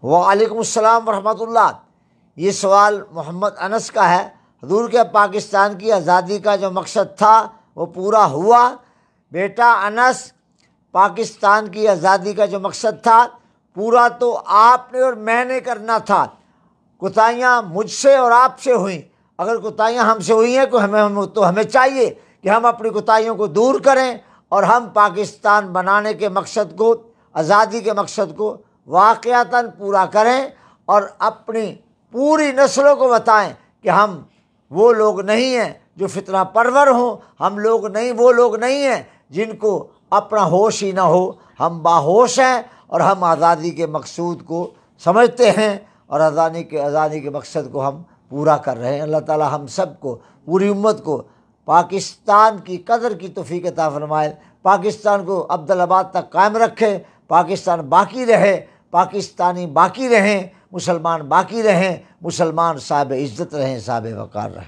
वालेकुमुस्सलाम वरहमतुल्लाह। ये सवाल मोहम्मद अनस का है। हुजूर के पाकिस्तान की आज़ादी का जो मकसद था वो पूरा हुआ। बेटा अनस, पाकिस्तान की आज़ादी का जो मकसद था पूरा तो आपने और मैंने करना था। कोताहियाँ मुझसे और आपसे हुई। अगर कोताहियाँ हमसे हुई हैं तो हमें चाहिए कि हम अपनी कोताहियों को दूर करें और हम पाकिस्तान बनाने के मकसद को, आज़ादी के मकसद को वाक़यातन पूरा करें और अपनी पूरी नस्लों को बताएं कि हम वो लोग नहीं हैं जो फितना परवर हों, हम लोग नहीं, वो लोग नहीं हैं जिनको अपना होश ही ना हो। हम बाहोश हैं और हम आज़ादी के मकसूद को समझते हैं और आज़ादी के मकसद को हम पूरा कर रहे हैं। अल्लाह ताला हम सब को, पूरी उम्मत को पाकिस्तान की कदर की तौफीक अता फरमाए। पाकिस्तान को अब्दुल्लाबाद तक कायम रखे, पाकिस्तान बाकी रहे, पाकिस्तानी बाकी रहें, मुसलमान बाकी रहें, मुसलमान साहिब इज़्ज़त रहें, साहिब वक़ार रहें।